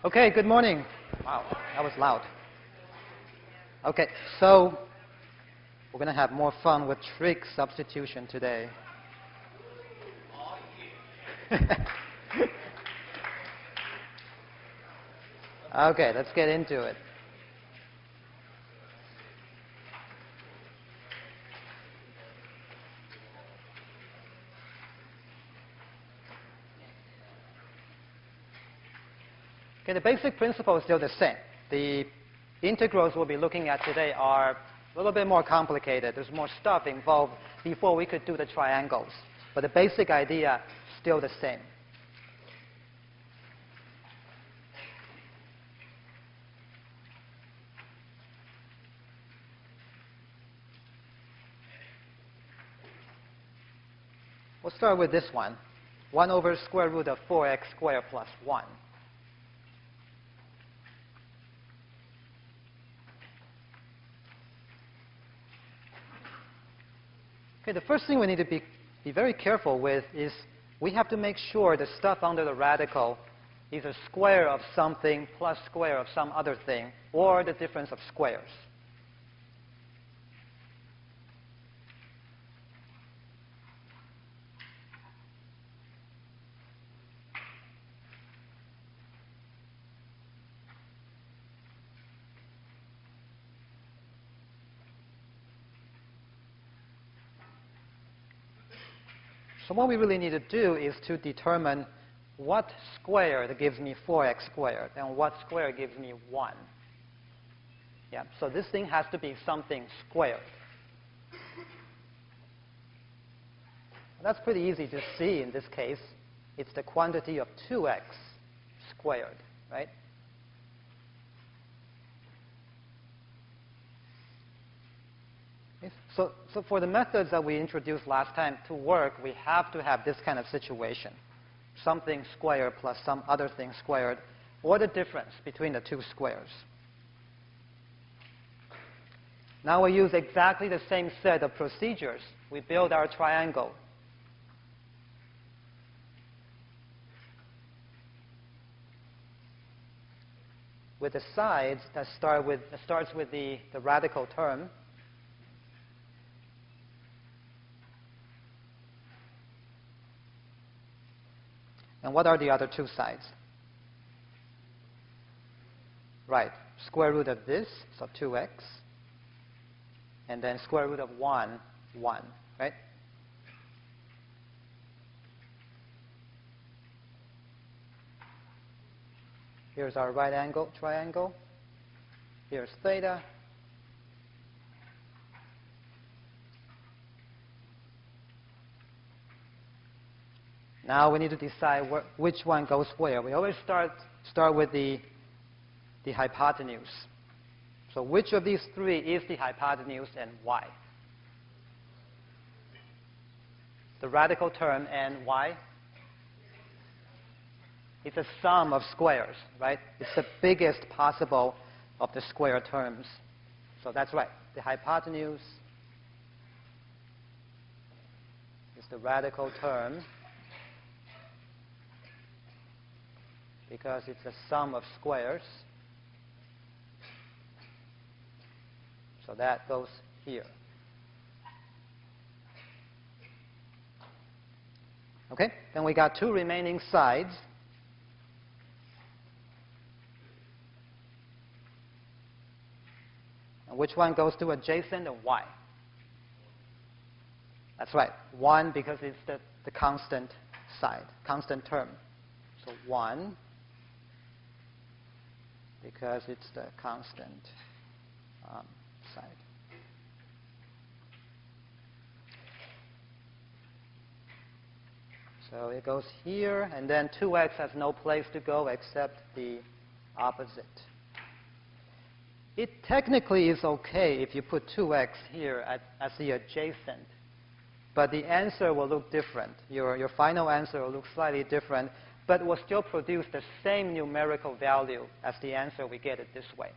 Okay, good morning. Wow, that was loud. Okay, so we're going to have more fun with trig substitution today. Okay, let's get into it. Okay, the basic principle is still the same. The integrals we'll be looking at today are a little bit more complicated. There's more stuff involved before we could do the triangles. But the basic idea is still the same. We'll start with this one. 1 over square root of 4x squared plus 1. Okay, the first thing we need to be very careful with is we have to make sure the stuff under the radical is a square of something plus square of some other thing, or the difference of squares. So what we really need to do is to determine what square that gives me 4x squared and what square gives me 1. Yeah, so this thing has to be something squared. That's pretty easy to see in this case. It's the quantity of 2x squared, right? So for the methods that we introduced last time to work, we have to have this kind of situation. Something squared plus some other thing squared, or the difference between the two squares. Now we use exactly the same set of procedures. We build our triangle. With the sides that starts with the radical term. And what are the other two sides? Right, square root of this, so 2x. And then square root of 1, 1, right? Here's our right angle triangle. Here's theta. Now we need to decide which one goes where. We always start with the hypotenuse. So which of these three is the hypotenuse and why? The radical term and why? It's a sum of squares, right? It's the biggest possible of the square terms. So that's right. The hypotenuse is the radical term because it's a sum of squares. So that goes here. Okay, then we got two remaining sides. And which one goes to adjacent and why? That's right, 1 because it's the constant side, constant term. So 1 because it's the constant side. So it goes here, and then 2x has no place to go except the opposite. It technically is okay if you put 2x here as the adjacent, but the answer will look different. Your final answer will look slightly different, but will still produce the same numerical value as the answer we get it this way.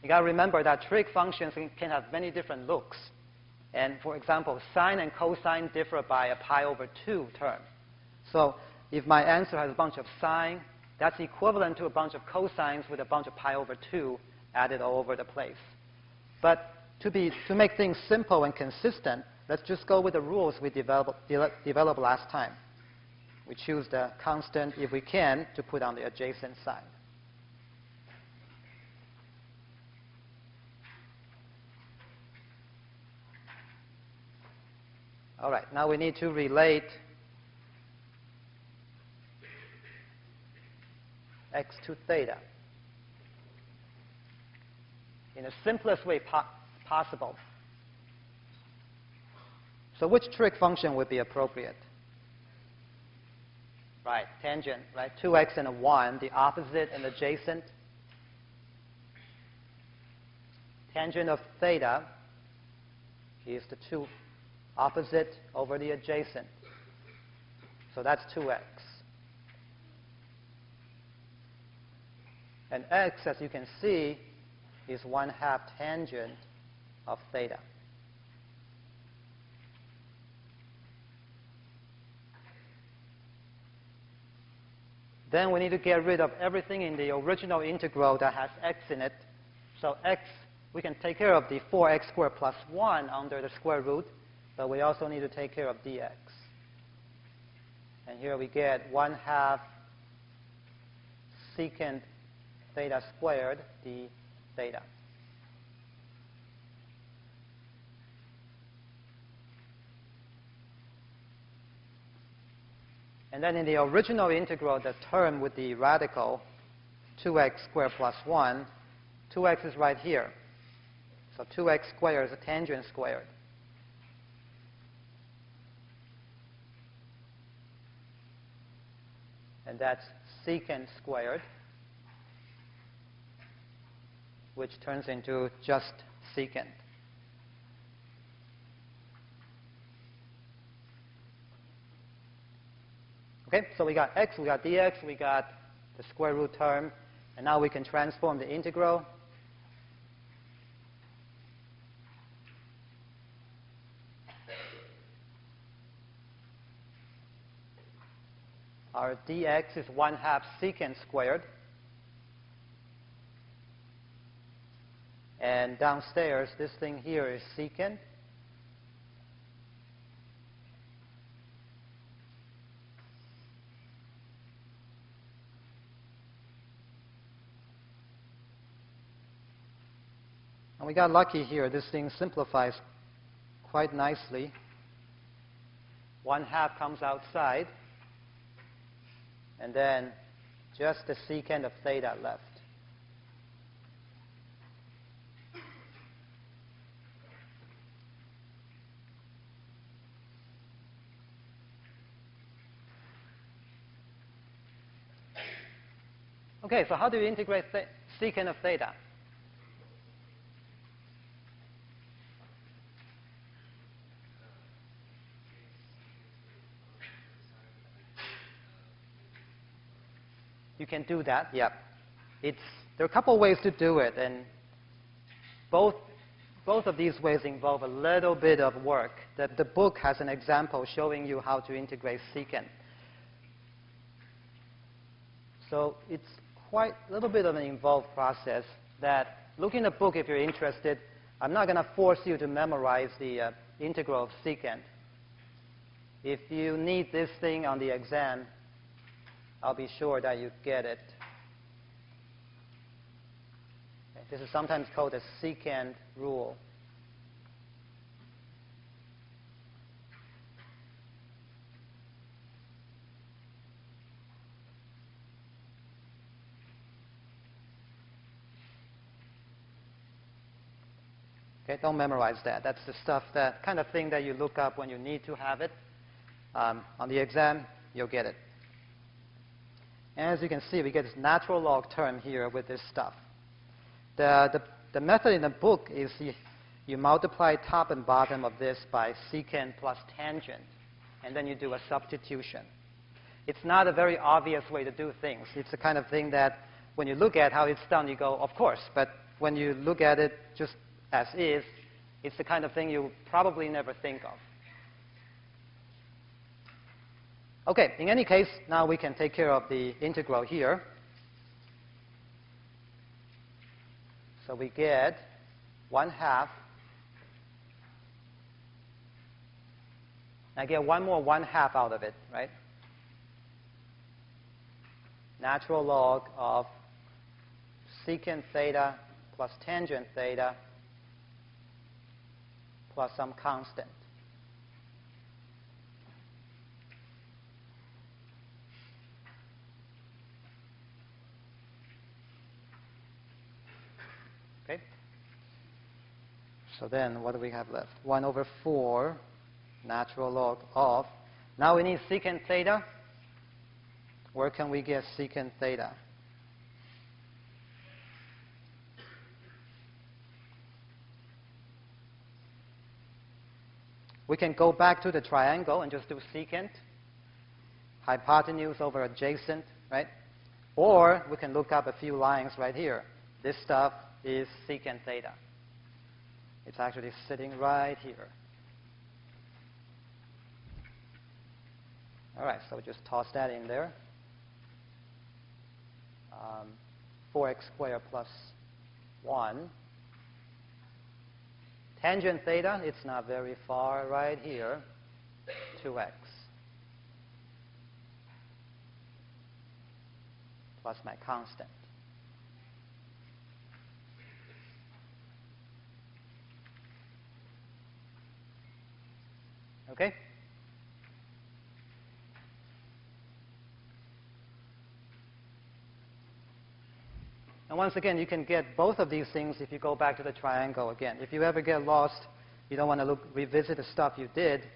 You got to remember that trig functions can have many different looks. And for example, sine and cosine differ by a pi over 2 term. So if my answer has a bunch of sine That's equivalent to a bunch of cosines with a bunch of pi over 2 added all over the place. But to make things simple and consistent, let's just go with the rules we developed last time. We choose the constant, if we can, to put on the adjacent side. All right, now we need to relate x to theta in the simplest way possible. So which trig function would be appropriate? Right, tangent, right? 2x and a 1, the opposite and adjacent. Tangent of theta is the 2 opposite over the adjacent. So that's 2x. And x, as you can see, is 1/2 tangent of theta. Then we need to get rid of everything in the original integral that has x in it. So x, we can take care of the 4x squared plus 1 under the square root, but we also need to take care of dx. And here we get 1/2 secant theta squared d theta. And then in the original integral, the term with the radical, 2x squared plus 1, 2x is right here. So 2x squared is a tangent squared. And that's secant squared, which turns into just secant. Okay, so we got x, we got dx, we got the square root term, and now we can transform the integral. Our dx is 1/2 secant squared. And downstairs, this thing here is secant. And we got lucky here. This thing simplifies quite nicely. 1/2 comes outside. And then just the secant of theta left. Okay, so how do you integrate secant of theta? You can do that, yeah. There are a couple ways to do it, and both of these ways involve a little bit of work. The book has an example showing you how to integrate secant. So it's quite a little bit of an involved process that, look in the book if you're interested. I'm not going to force you to memorize the integral of secant. If you need this thing on the exam, I'll be sure that you get it. This is sometimes called the secant rule. Okay, don't memorize that. That's the stuff, that kind of thing that you look up when you need to have it. On the exam, you'll get it. And as you can see, we get this natural log term here with this stuff. The method in the book is you multiply top and bottom of this by secant plus tangent, and then you do a substitution. It's not a very obvious way to do things. It's the kind of thing that when you look at how it's done, you go, of course. But when you look at it just as is, it's the kind of thing you probably never think of. Okay, in any case, now we can take care of the integral here. So we get 1/2. I get one more 1/2 out of it, right? Natural log of secant theta plus tangent theta plus some constant. Okay? So then what do we have left? 1/4 natural log of. Now we need secant theta. Where can we get secant theta? We can go back to the triangle and just do secant, hypotenuse over adjacent, right? Or we can look up a few lines right here. This stuff is secant theta. It's actually sitting right here. All right, so just toss that in there. 4x squared plus 1. Tangent theta, it's not very far, right here, 2x. Plus my constant. Okay? And once again, you can get both of these things if you go back to the triangle again. If you ever get lost, you don't want to revisit the stuff you did,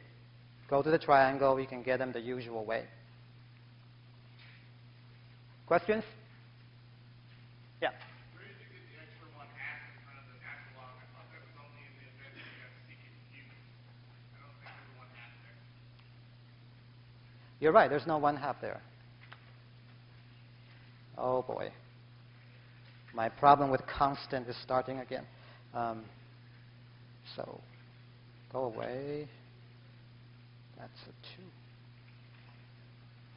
go to the triangle, you can get them the usual way. Questions? Yeah? Where did you get the extra 1/2 in front of the natural log? I thought that was only in the event that you got secant cubed. I don't think there's 1/2 there. You're right, there's no 1/2 there. Oh boy. My problem with constant is starting again. So go away. That's a 2.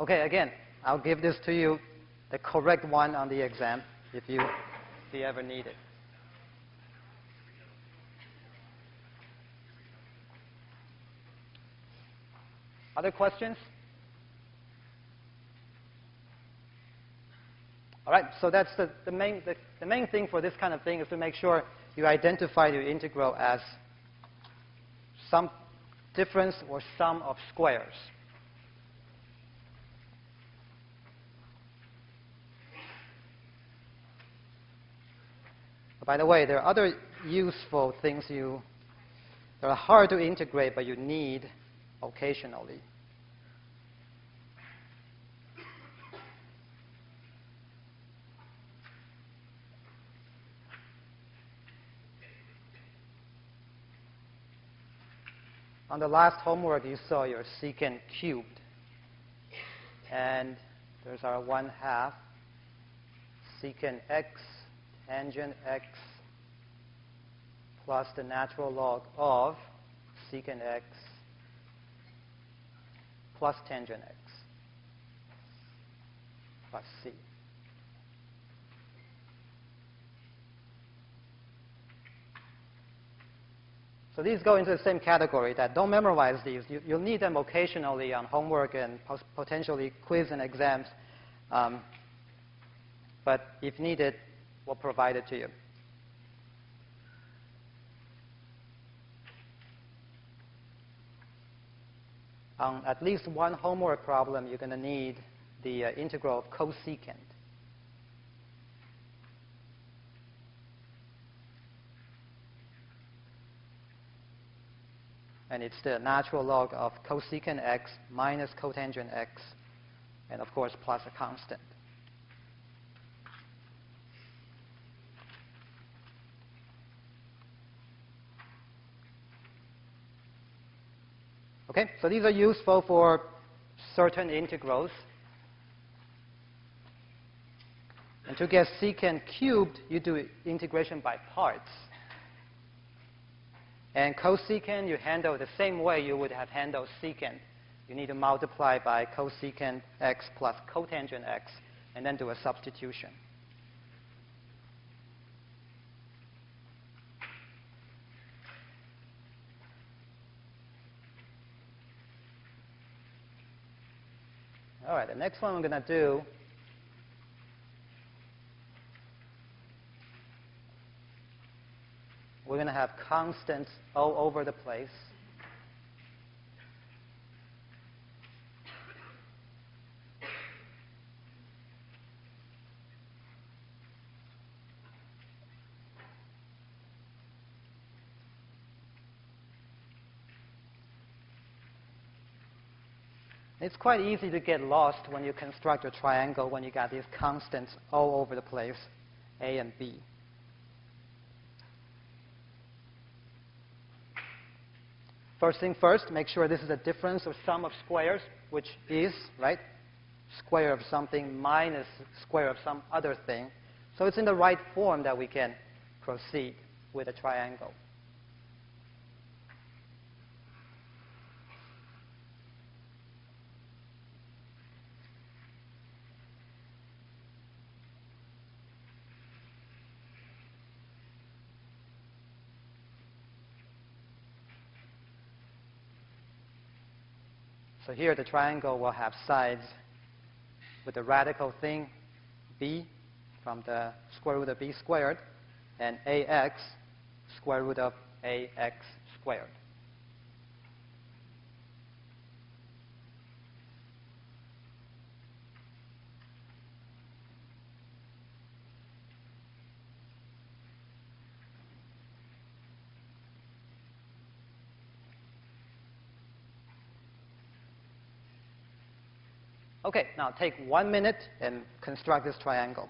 Okay, again, I'll give this to you, the correct one on the exam, if you ever need it. Other questions? All right, so that's the main thing for this kind of thing is to make sure you identify your integral as some difference or sum of squares. By the way, there are other useful things that are hard to integrate, but you need occasionally. On the last homework, you saw your secant cubed. And there's our 1/2 secant x tangent x plus the natural log of secant x plus tangent x plus c. So these go into the same category that don't memorize these. You'll need them occasionally on homework and potentially quiz and exams. But if needed, we'll provide it to you. On at least one homework problem, you're going to need the integral of cosecant. And it's the natural log of cosecant x minus cotangent x, and of course plus a constant. Okay, so these are useful for certain integrals. And to get secant cubed, you do integration by parts. And cosecant, you handle the same way you would have handled secant. you need to multiply by cosecant x plus cotangent x, and then do a substitution. All right, the next one we're going to do we're going to have constants all over the place. It's quite easy to get lost when you construct a triangle when you got these constants all over the place, A and B. First thing first, make sure this is a difference of sum of squares, which is, right, square of something minus square of some other thing. So it's in the right form that we can proceed with a triangle. So here the triangle will have sides with the radical thing, b, from the square root of b squared, and ax, square root of ax squared. Okay, now take 1 minute and construct this triangle.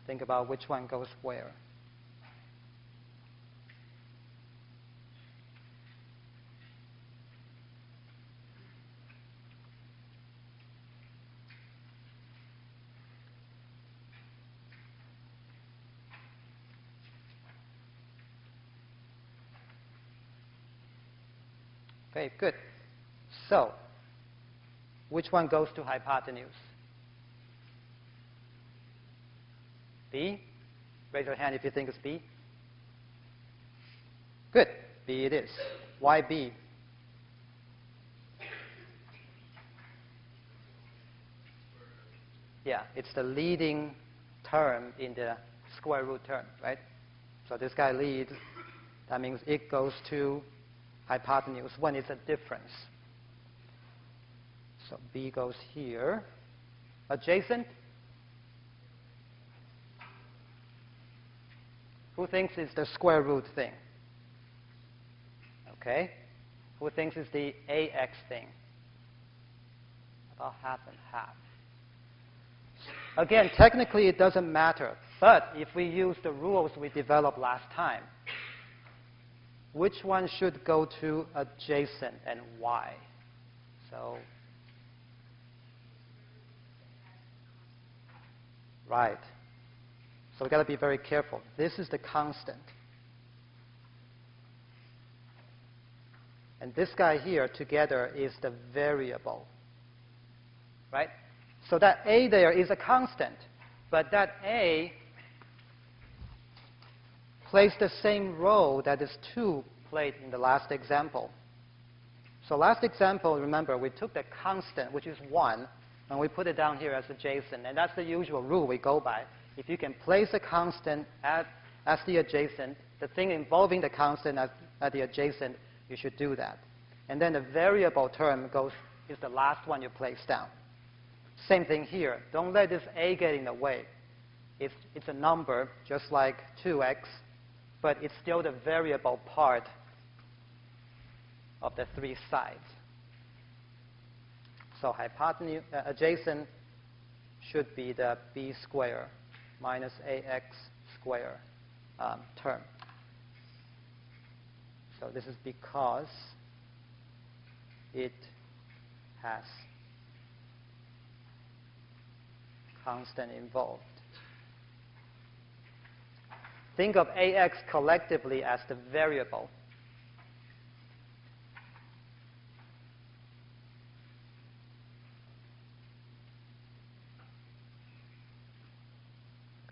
Think about which one goes where. Okay, good. So, which one goes to hypotenuse? B? Raise your hand if you think it's B. Good. B it is. Why B? Yeah, it's the leading term in the square root term, right? So this guy leads. That means it goes to hypotenuse when it's a difference. So B goes here. Adjacent? Who thinks it's the square root thing? Okay. Who thinks it's the AX thing? About half and half. Again, technically it doesn't matter. But if we use the rules we developed last time, which one should go to adjacent and why? So, right. So we've got to be very careful. This is the constant. And this guy here together is the variable. Right? So that A there is a constant. But that A plays the same role that this 2 played in the last example. So last example, remember, we took the constant, which is 1, and we put it down here as adjacent. And that's the usual rule we go by. If you can place a constant as the adjacent, the thing involving the constant at the adjacent, you should do that. And then the variable term is the last one you place down. Same thing here. Don't let this A get in the way. It's a number, just like 2x, but it's still the variable part of the 3 sides. So hypotenuse, adjacent should be the b square minus ax square term. So this is because it has constant involved. Think of AX collectively as the variable.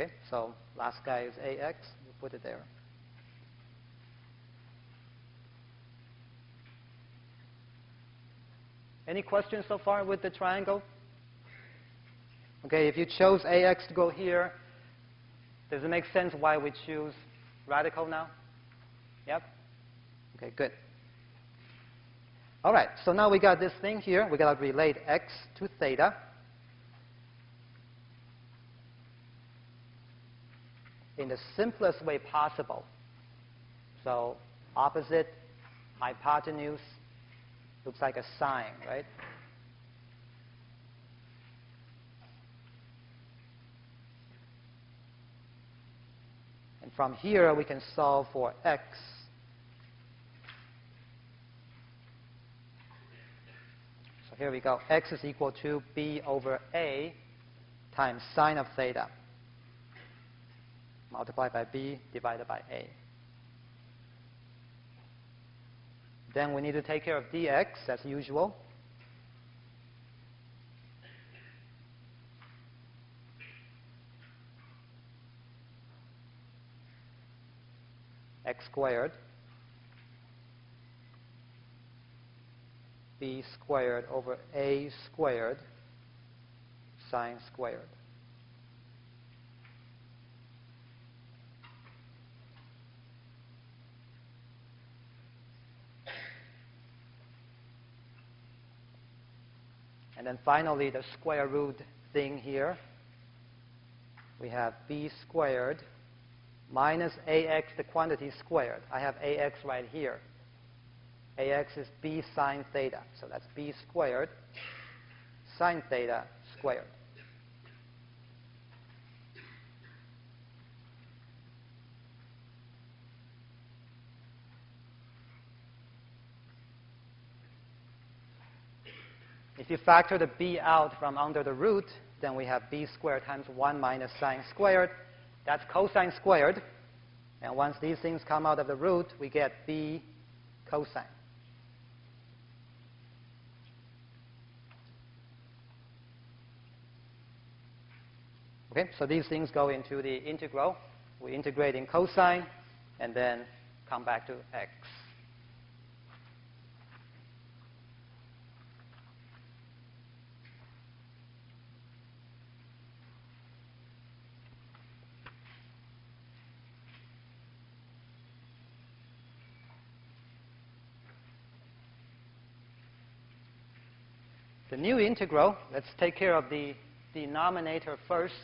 Okay, so last guy is AX. We'll put it there. Any questions so far with the triangle? Okay, if you chose AX to go here, does it make sense why we choose radical now? Yep? Okay, good. All right, so now we got this thing here. We got to relate x to theta. In the simplest way possible. So opposite, hypotenuse, looks like a sine, right? And from here, we can solve for x. So here we go. X is equal to b over a times sine of theta multiplied by b divided by a. Then we need to take care of dx as usual. X squared b squared over a squared sine squared. And then finally, the square root thing here. We have b squared minus ax, the quantity squared. I have ax right here. Ax is b sine theta. So that's b squared sine theta squared. If you factor the b out from under the root, then we have b squared times 1 minus sine squared. That's cosine squared. And once these things come out of the root, we get b cosine. Okay, so these things go into the integral. We integrate in cosine and then come back to x. The new integral, let's take care of the denominator first.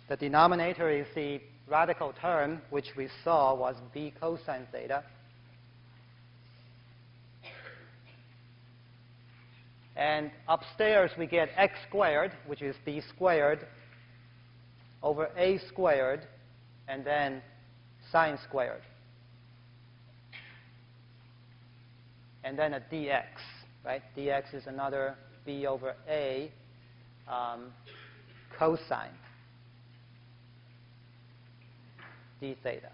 The denominator is the radical term, which we saw was b cosine theta. And upstairs, we get x squared, which is b squared, over a squared, and then sine squared. And then a dx, right? dx is another b over a cosine d theta.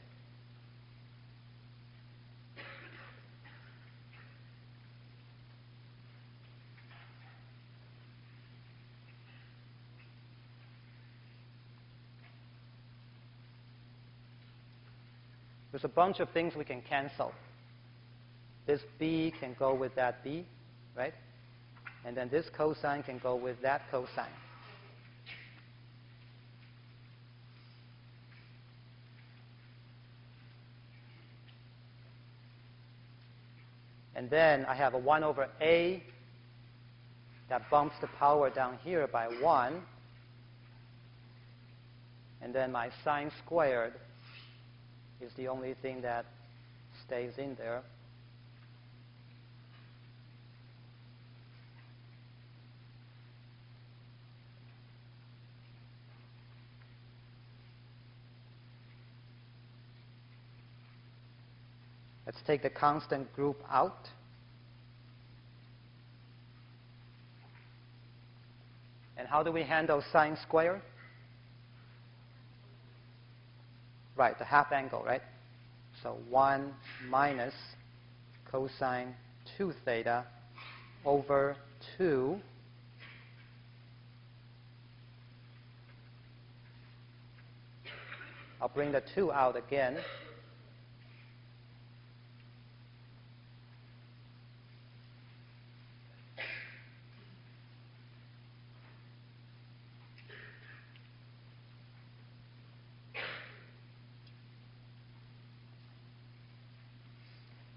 There's a bunch of things we can cancel. This b can go with that b, right? And then this cosine can go with that cosine. And then I have a 1 over a that bumps the power down here by 1. And then my sine squared is the only thing that stays in there. Let's take the constant group out. And how do we handle sine squared? Right, the half angle, right? So 1 minus cosine 2 theta over 2 I'll bring the 2 out again.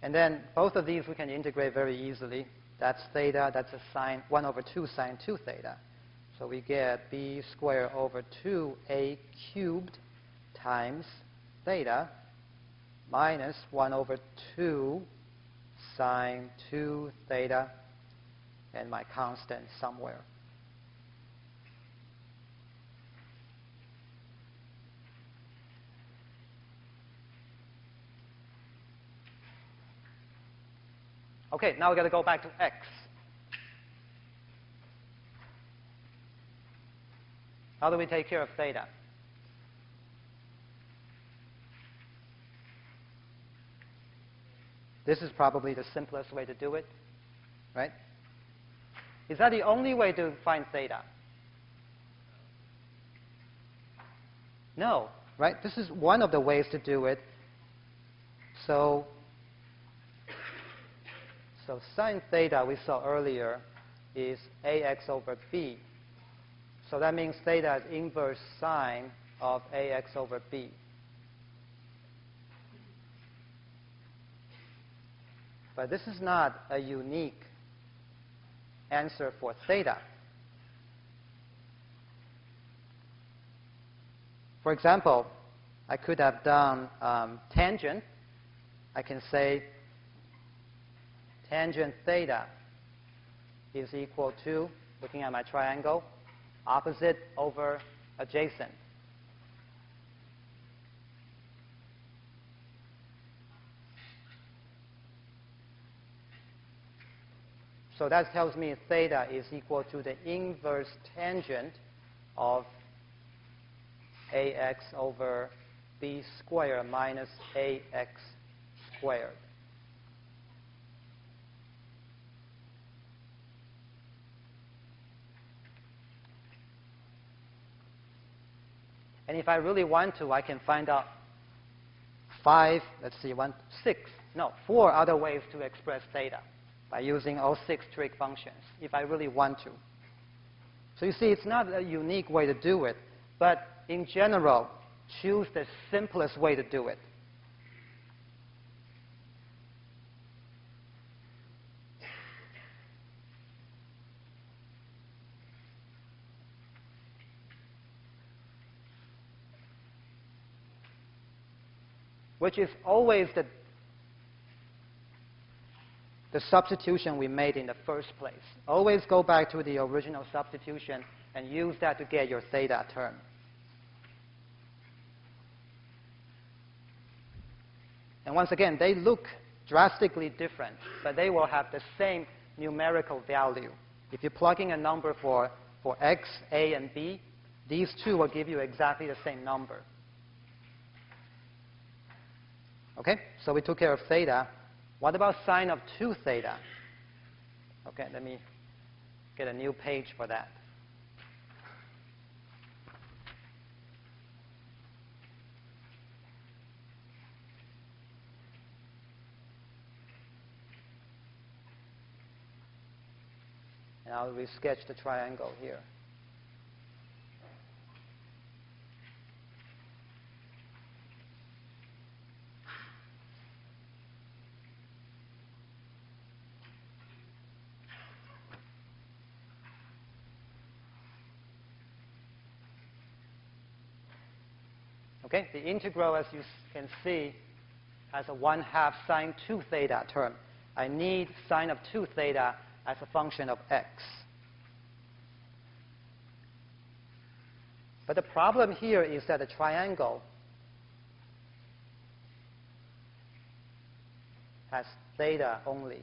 And then both of these we can integrate very easily. That's theta, that's a sine, 1 over 2 sine 2 theta. So we get b squared over 2a cubed times theta minus 1 over 2 sine 2 theta and my constant somewhere. Okay, now we've got to go back to x. How do we take care of theta? This is probably the simplest way to do it, right? Is that the only way to find theta? No, right? This is one of the ways to do it. So sine theta we saw earlier is ax over b. So that means theta is inverse sine of ax over b. But this is not a unique answer for theta. For example, I could have done tangent. I can say tangent theta is equal to, looking at my triangle, opposite over adjacent. So that tells me theta is equal to the inverse tangent of ax over b squared minus ax squared. And if I really want to, I can find out 4 other ways to express theta by using all 6 trig functions, if I really want to. So you see, it's not a unique way to do it, but in general, choose the simplest way to do it. Which is always the substitution we made in the first place. Always go back to the original substitution and use that to get your theta term. And once again, they look drastically different, but they will have the same numerical value. If you're plugging a number for x, a, and b, these two will give you exactly the same number. Okay, so we took care of theta. What about sine of 2 theta? Okay, let me get a new page for that. And I'll resketch the triangle here. Okay, the integral, as you can see, has a 1/2 sine 2 theta term. I need sine of 2 theta as a function of x. But the problem here is that the triangle as theta only.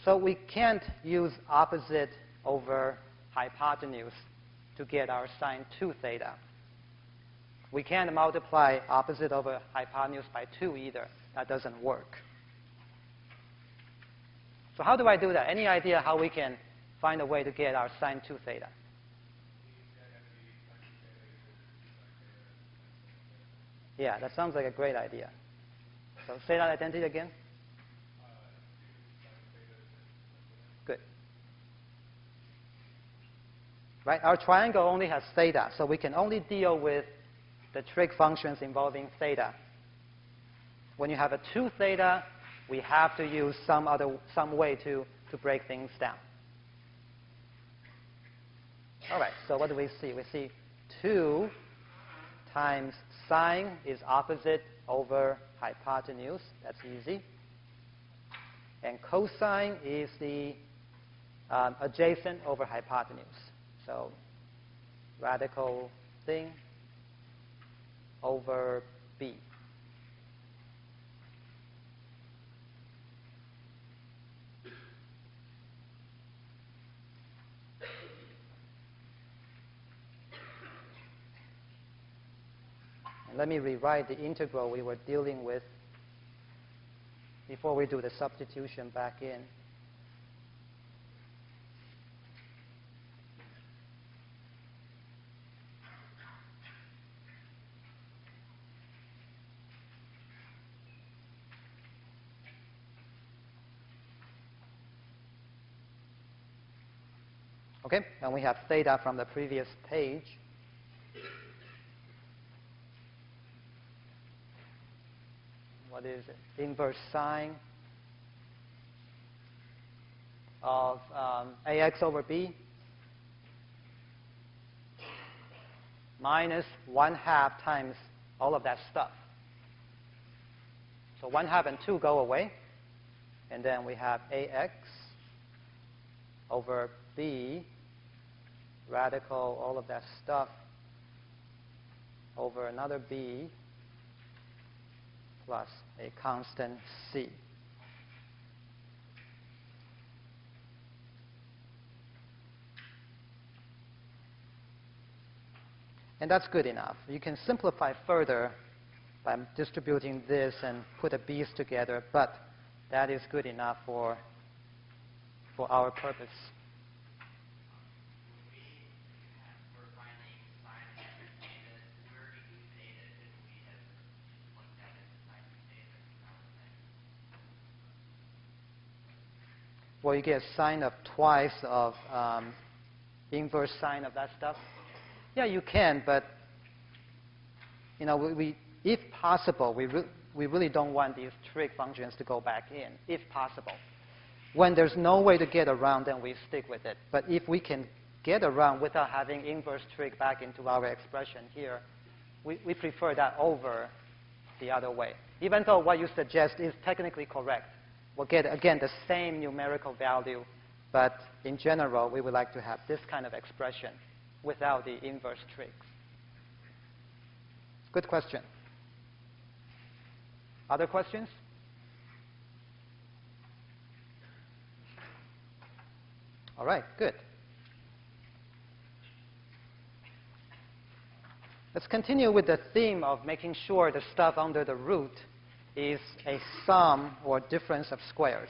So we can't use opposite over hypotenuse to get our sine 2 theta. We can't multiply opposite over hypotenuse by 2 either. That doesn't work. So how do I do that? Any idea how we can find a way to get our sine 2 theta? Yeah, that sounds like a great idea. So say that identity again. Good. Right? Our triangle only has theta, so we can only deal with the trig functions involving theta. When you have a 2 theta, we have to use some way to break things down. All right, so what do we see? We see 2 times sine is opposite over hypotenuse. That's easy. And cosine is the adjacent over hypotenuse. So radical thing over b. And let me rewrite the integral we were dealing with before we do the substitution back in. Okay, and we have theta from the previous page. What is it? Inverse sine of ax over b minus 1/2 times all of that stuff. So 1/2 and 2 go away. And then we have ax over b radical all of that stuff over another b plus a constant c. And that's good enough. You can simplify further by distributing this and put the b's together, but that is good enough for our purpose. Well, you get sine of twice of inverse sine of that stuff. Yeah, you can, but if possible, we really don't want these trig functions to go back in, if possible. When there's no way to get around, then we stick with it. But if we can get around without having inverse trig back into our expression here, we prefer that over the other way. Even though what you suggest is technically correct. We'll get, again, the same numerical value, but in general, we would like to have this kind of expression without the inverse trigs. Good question. Other questions? All right, good. Let's continue with the theme of making sure the stuff under the root is a sum or difference of squares.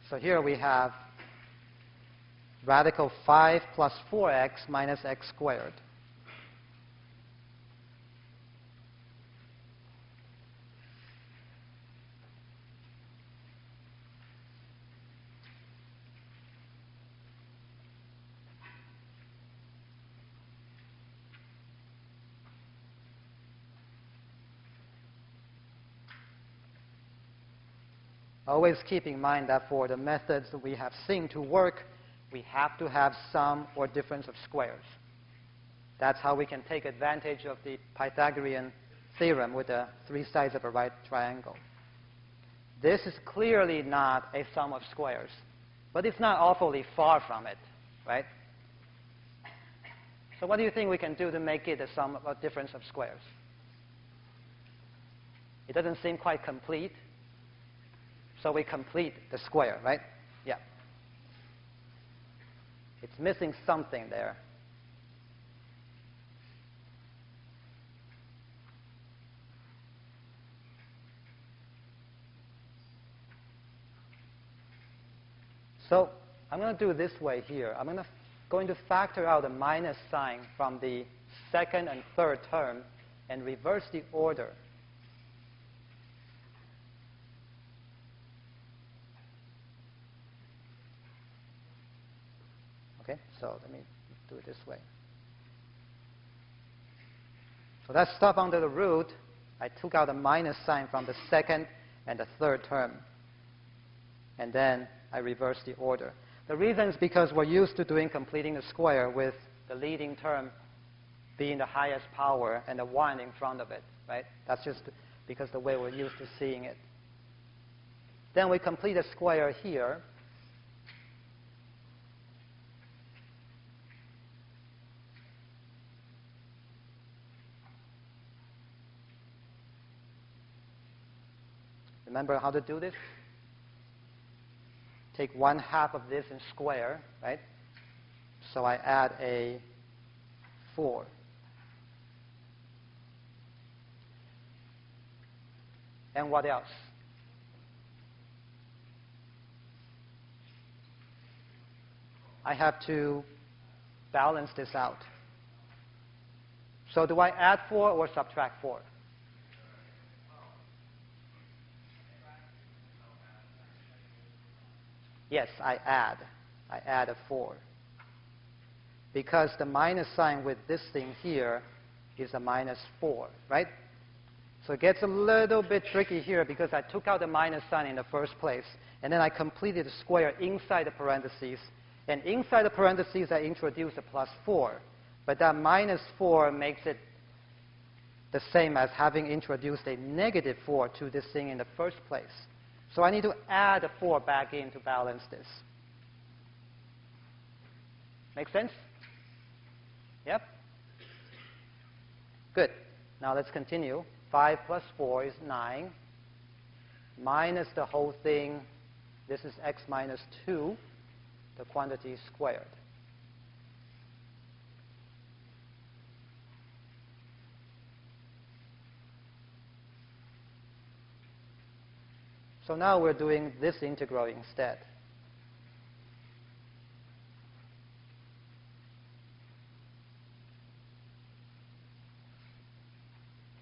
So here we have radical 5 plus 4x minus x squared. Always keep in mind that for the methods that we have seen to work, we have to have sum or difference of squares. That's how we can take advantage of the Pythagorean theorem with the three sides of a right triangle. This is clearly not a sum of squares, but it's not awfully far from it, right? So what do you think we can do to make it a sum of a difference of squares? It doesn't seem quite complete, so we complete the square, right? Yeah. It's missing something there. So I'm going to do it this way here. I'm going to factor out the minus sign from the second and third term and reverse the order. Okay, so let me do it this way. So that stuff under the root, I took out the minus sign from the second and the third term. And then I reverse the order. The reason is because we're used to completing the square with the leading term being the highest power and the 1 in front of it, right? That's just because the way we're used to seeing it. Then we complete a square here. Remember how to do this? Take 1/2 of this and square, right? So I add a 4. And what else? I have to balance this out. So do I add 4 or subtract 4? Yes, I add a 4. Because the minus sign with this thing here is a -4, right? So it gets a little bit tricky here because I took out the minus sign in the first place, and then I completed the square inside the parentheses. And inside the parentheses, I introduced a +4. But that -4 makes it the same as having introduced a -4 to this thing in the first place. So I need to add a 4 back in to balance this. Make sense? Yep? Good. Now let's continue. 5 plus 4 is 9. Minus the whole thing. This is x minus 2, the quantity squared. So now we're doing this integral instead.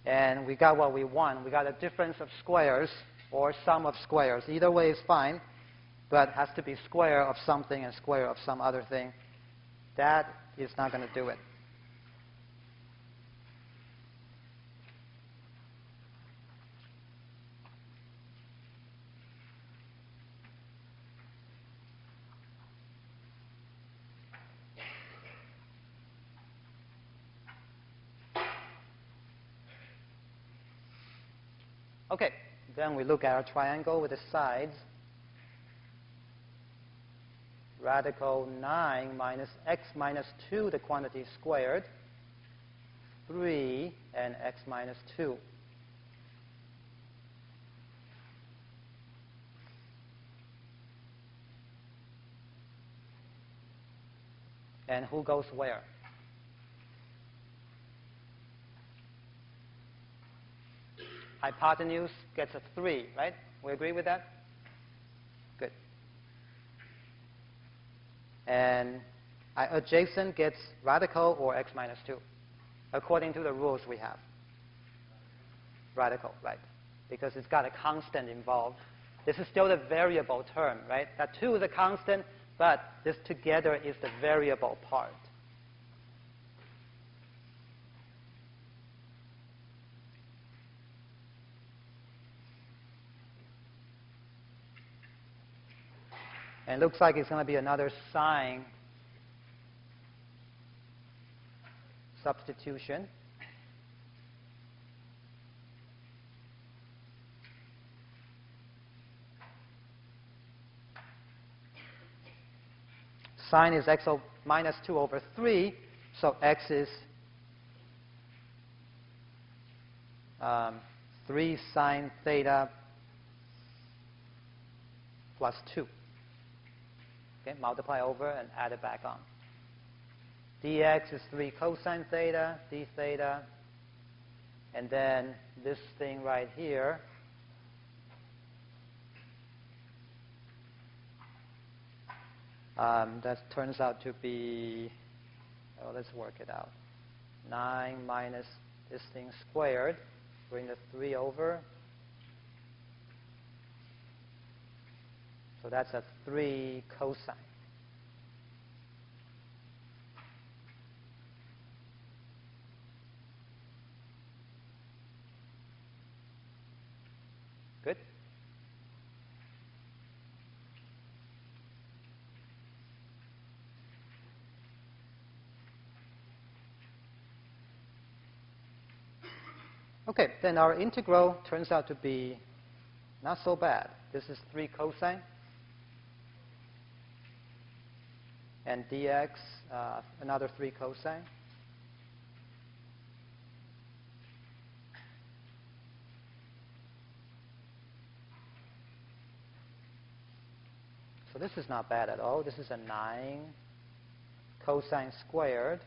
And we got what we want. We got a difference of squares or sum of squares. Either way is fine, but it has to be square of something and square of some other thing. That is not going to do it. Okay, then we look at our triangle with the sides. Radical 9 minus x minus 2, the quantity squared, 3, and x minus 2. And who goes where? Hypotenuse gets a 3, right? We agree with that? Good. And adjacent gets radical or x minus 2, according to the rules we have. Radical, right? Because it's got a constant involved. This is still the variable term, right? That 2 is a constant, but this together is the variable part. And it looks like it's going to be another sine substitution. Sine is x minus 2 over 3, so x is 3 sine theta plus 2. Okay, multiply over and add it back on. Dx is 3 cosine theta, d theta, and then this thing right here, that turns out to be, oh, let's work it out. 9 minus this thing squared, bring the 3 over. So that's a 3 cosine. Good? Okay, then our integral turns out to be not so bad. This is 3 cosine. And dx, another 3 cosine. So this is not bad at all. This is a 9 cosine squared.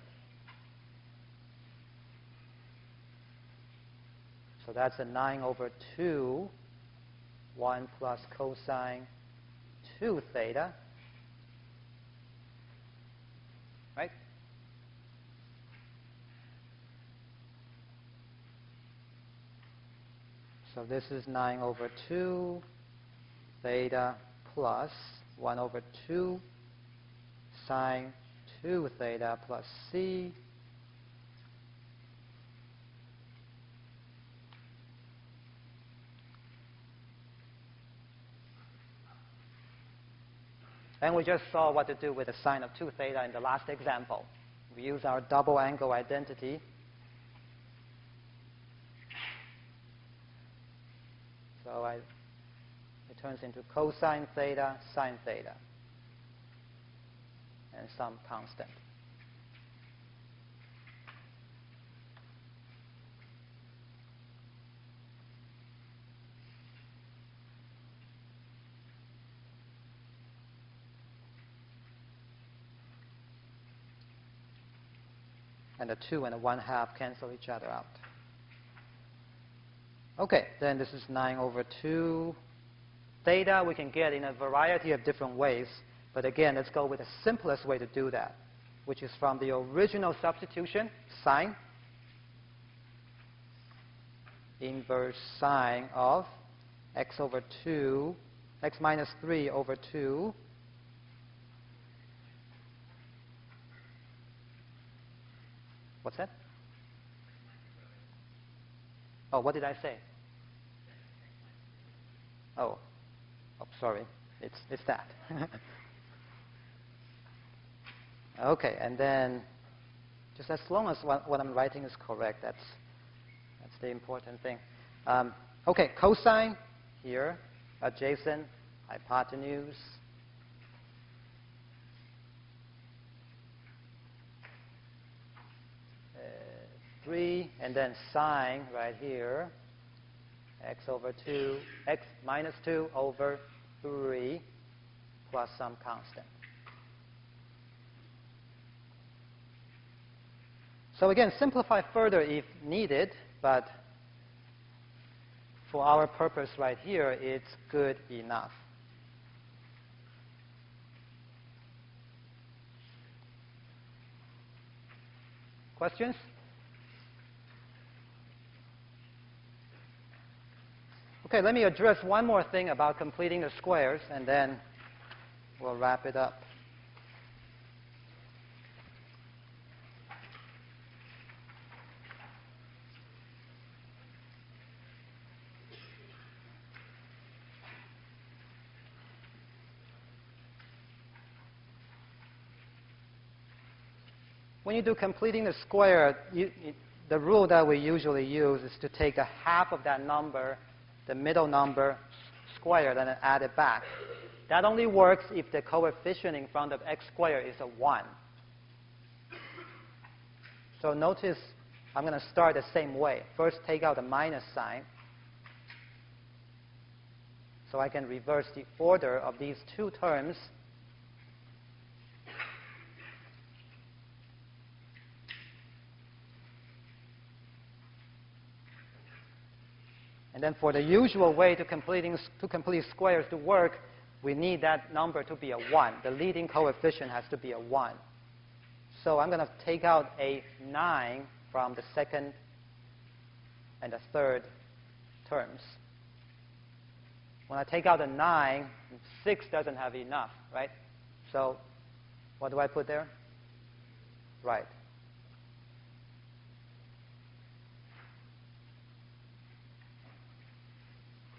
So that's a 9 over 2, 1 plus cosine 2 theta. Right? So this is 9 over 2 theta plus 1 over 2 sine 2 theta plus c. And we just saw what to do with the sine of 2 theta in the last example. We use our double angle identity. So it turns into cosine theta, sine theta, and some constant. And the 2 and the 1/2 cancel each other out. Okay, then this is 9 over 2. Theta we can get in a variety of different ways. But again, let's go with the simplest way to do that, which is from the original substitution, sine, inverse sine of x over 2, x minus 3 over 2. What's that? Oh, what did I say? Oh, sorry. It's that. Okay, and then just as long as what I'm writing is correct, that's the important thing. Okay, cosine here, adjacent, hypotenuse. 3, and then sine right here, x over 2, x minus 2 over 3 plus some constant. So again, simplify further if needed, but for our purpose right here, it's good enough. Questions? Okay, let me address one more thing about completing the squares, and then we'll wrap it up. when you do completing the square, the rule that we usually use is to take a half of that number, the middle number, squared, and then add it back. That only works if the coefficient in front of x squared is a 1. So notice I'm going to start the same way. First, take out the minus sign. So I can reverse the order of these two terms. And then for the usual way to complete squares to work, we need that number to be a 1. The leading coefficient has to be a 1. So I'm going to take out a 9 from the second and the third terms. When I take out a 9, 6 doesn't have enough, right? So what do I put there? Right.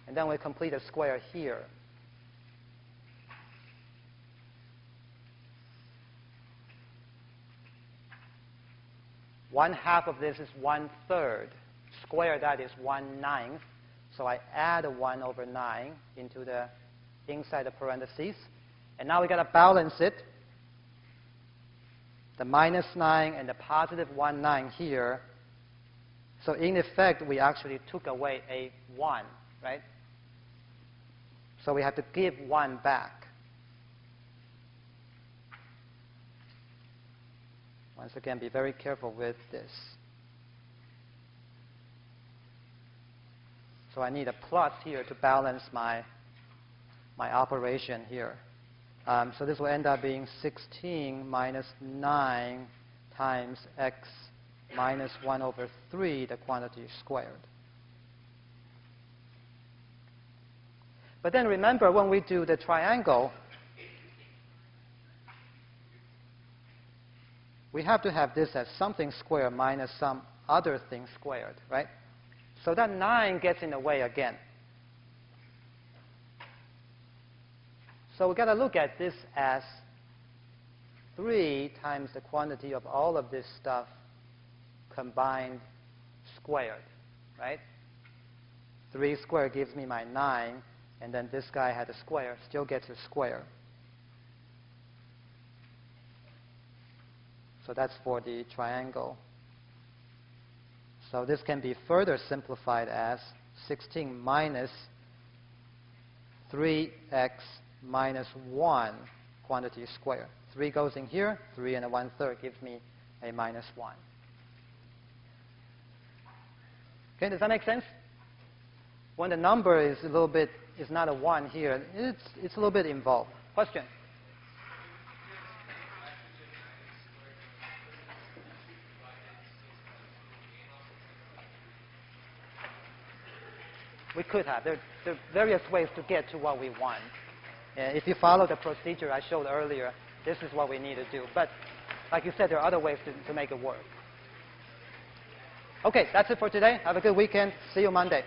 And then we complete a square here. One half of this is 1/3. Square that is 1/9. So I add a 1 over 9 into the inside the parentheses. And now we got to balance it. The minus 9 and the positive 1/9 here. So in effect, we actually took away a 1, right? So we have to give 1 back. Once again, be very careful with this. So I need a plus here to balance my operation here. So this will end up being 16 minus 9 times x minus 1 over 3, the quantity squared. But then remember, when we do the triangle, we have to have this as something squared minus some other thing squared, right? So that 9 gets in the way again. So we've got to look at this as 3 times the quantity of all of this stuff combined squared, right? 3 squared gives me my 9, and then this guy had a square, still gets a square. So that's for the triangle. So this can be further simplified as 16 minus 3x minus 1 quantity squared. 3 goes in here, 3 and a 1/3 gives me a minus 1. Okay, does that make sense? When the number is not a 1 here, it's a little bit involved. Question? We could have. There are various ways to get to what we want. If you follow the procedure I showed earlier, this is what we need to do. But like you said, there are other ways to make it work. Okay, that's it for today. Have a good weekend. See you Monday.